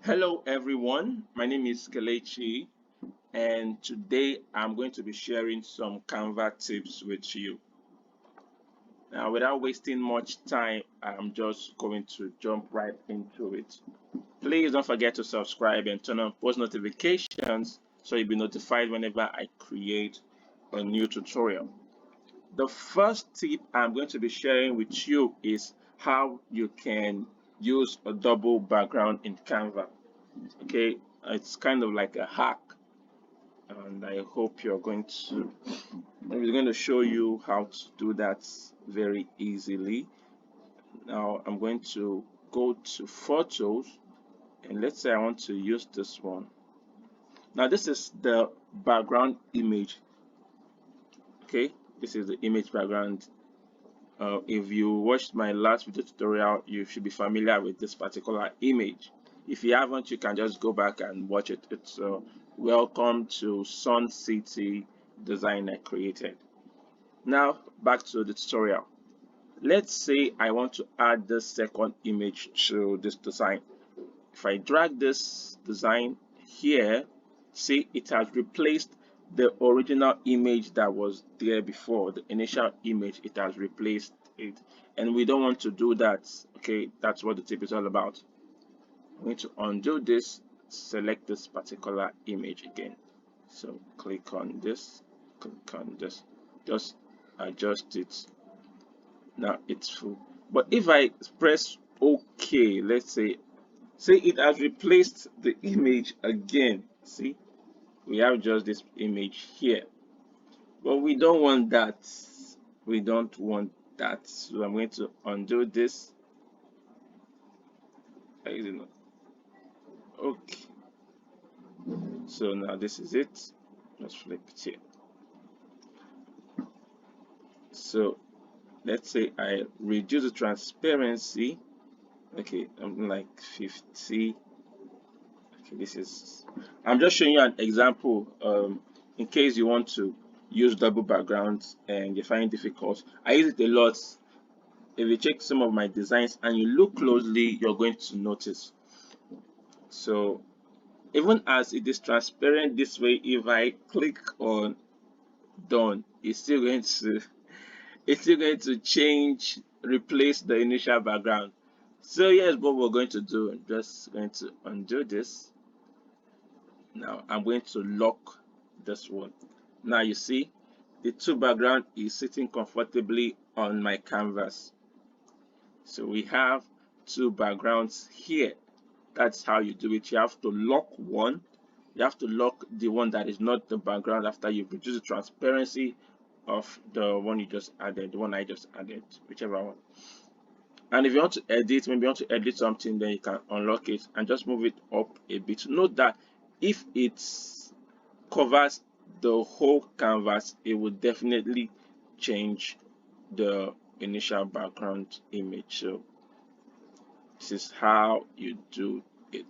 Hello everyone, my name is Kelechi and today I'm going to be sharing some Canva tips with you. Now without wasting much time, I'm just going to jump right into it. Please don't forget to subscribe and turn on post notifications so you'll be notified whenever I create a new tutorial. The first tip I'm going to be sharing with you is how you can use a double background in Canva. Okay, it's kind of like a hack, and I hope I'm going to show you how to do that very easily. Now I'm going to go to photos, and let's say I want to use this one. Now this is the background image. Okay, this is the image background. If you watched my last video tutorial, you should be familiar with this particular image. If you haven't, you can just go back and watch it. It's welcome to Sun City design I created. Now back to the tutorial. Let's say I want to add this second image to this design. If I drag this design here, see it has replaced the original image that was there before, the initial image. It has replaced it, and we don't want to do that. Okay, that's what the tip is all about. I'm going to undo this, select this particular image again. So click on this, just adjust it. Now it's full. But if I press OK, let's say it has replaced the image again. See, we have just this image here, but we don't want that. We don't want that. So I'm going to undo this. Okay, so now this is it. Let's flip it here. So let's say I reduce the transparency. Okay, I'm like 50. Okay, I'm just showing you an example in case you want to use double backgrounds and you find it difficult. I use it a lot. If you check some of my designs and you look closely, you're going to notice. So even as it is transparent this way, if I click on done, it's still going to change, replace the initial background. So here's what we're going to do. I'm just going to undo this. Now I'm going to lock this one. Now you see the two background is sitting comfortably on my canvas. So we have two backgrounds here. That's how you do it. You have to lock one. You have to lock the one that is not the background after you've reduced the transparency of the one you just added, the one I just added, whichever one. And if you want to edit, maybe you want to edit something, then you can unlock it and just move it up a bit. Note that if it covers the whole canvas, it will definitely change the initial background image. So this is how you do it.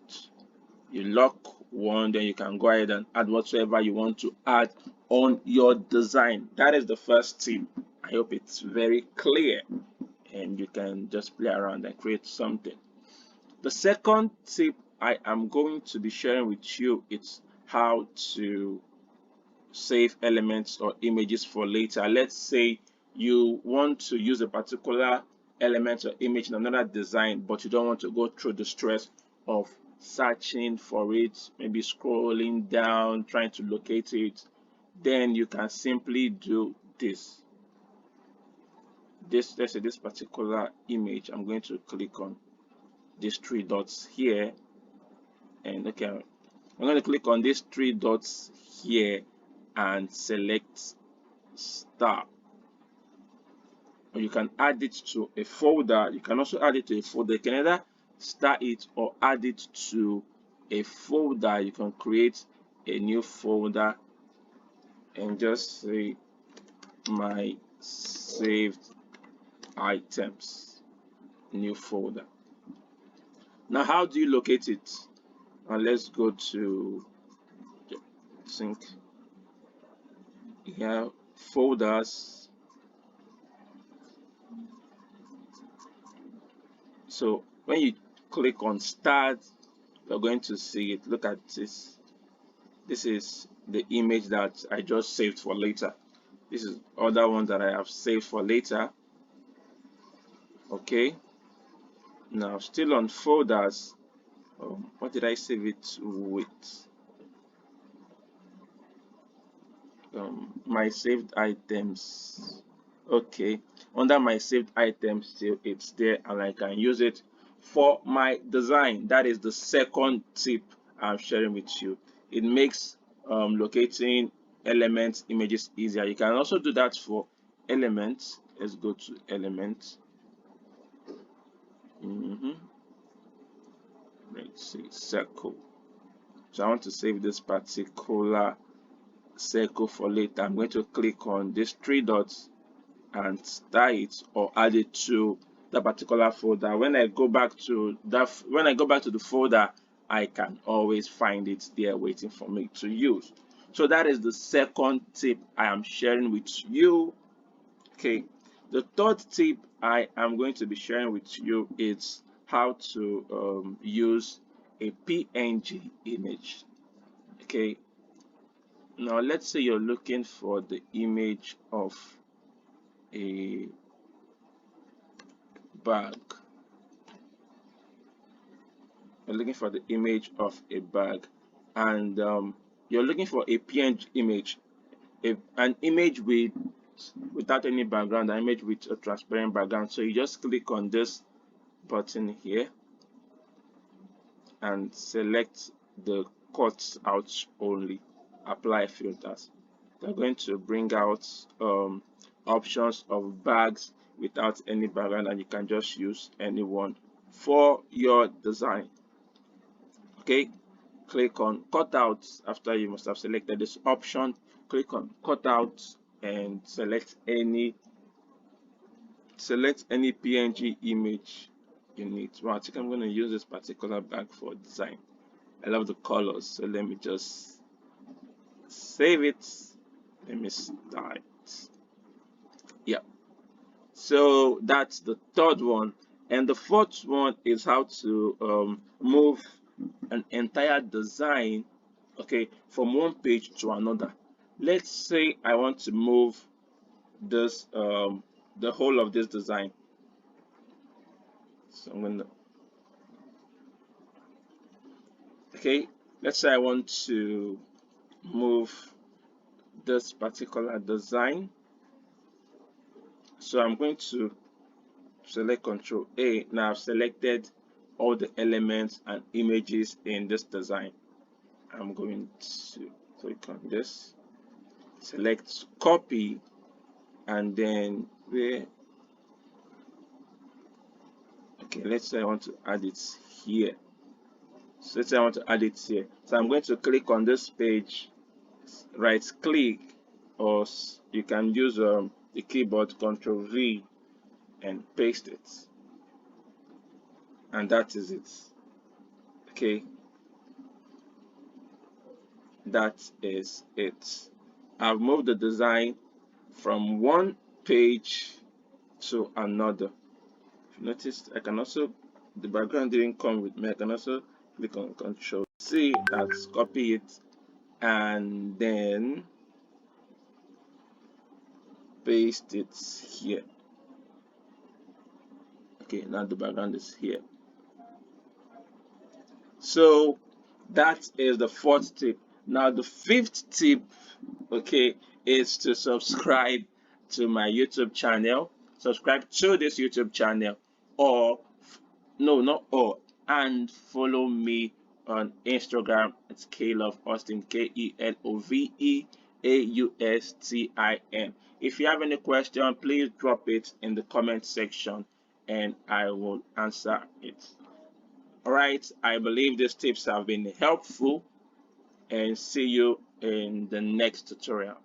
You lock one, then you can go ahead and add whatsoever you want to add on your design. That is the first tip. I hope it's very clear and you can just play around and create something. The second tip I am going to be sharing with you is how to save elements or images for later. Let's say you want to use a particular element or image in another design, but you don't want to go through the stress of searching for it, maybe scrolling down, trying to locate it. Then you can simply do this. Let's say this particular image, I'm going to click on these three dots here, and okay, I'm going to click on these three dots here and select star. Or you can add it to a folder. You can also add it to a folder. You can either star it or add it to a folder. You can create a new folder and just say my saved items, new folder. Now how do you locate it? Let's go to sync here, folders. So when you click on start you're going to see it. Look at this. This is the image that I just saved for later. This is other one that I have saved for later. Okay, now still on folders. What did I save it with? My saved items. Okay, under my saved items, still it's there, and I can use it for my design. That is the second tip I'm sharing with you. It makes locating elements images easier. You can also do that for elements. Let's go to elements. Let's see, circle. So I want to save this particular circle for later. I'm going to click on these three dots and start it or add it to the particular folder. When I go back to the folder, I can always find it there waiting for me to use. So that is the second tip I am sharing with you. Okay, the third tip I am going to be sharing with you is how to use a PNG image. Okay, now let's say you're looking for the image of a bag. You're looking for the image of a bag, and you're looking for a PNG image, an image without any background, an image with a transparent background. So you just click on this button here and select the cuts out only, apply filters. They're going to bring out options of bags without any background, and you can just use any one for your design. Okay, click on cutouts. After you must have selected this option, click on cutouts and select any PNG image you need. Well, I think I'm going to use this particular bag for design. I love the colors, so let me just save it. Let me start. Yeah, so that's the third one, and the fourth one is how to move an entire design, okay, from one page to another. Let's say I want to move this the whole of this design. So I'm gonna, okay, let's say I want to move this particular design. So I'm going to select Control A. Now I've selected all the elements and images in this design. I'm going to click on this, select copy, and then okay, let's say I want to add it here. So let's say I want to add it here. So I'm going to click on this page, right click, or you can use the keyboard Control V and paste it, and that is it. Okay, that is it. I've moved the design from one page to another. If you noticed, I can also, the background didn't come with me. I can also click on Control C, that's copy it, and then paste it here. Okay, now the background is here. So that is the fourth tip. Now the fifth tip, okay, is to subscribe to my YouTube channel. Subscribe to this YouTube channel, or no, not or, and follow me on Instagram at Kelove Austin, KELOVEAUSTIN. If you have any question, please drop it in the comment section and I will answer it. Alright, I believe these tips have been helpful, and see you in the next tutorial.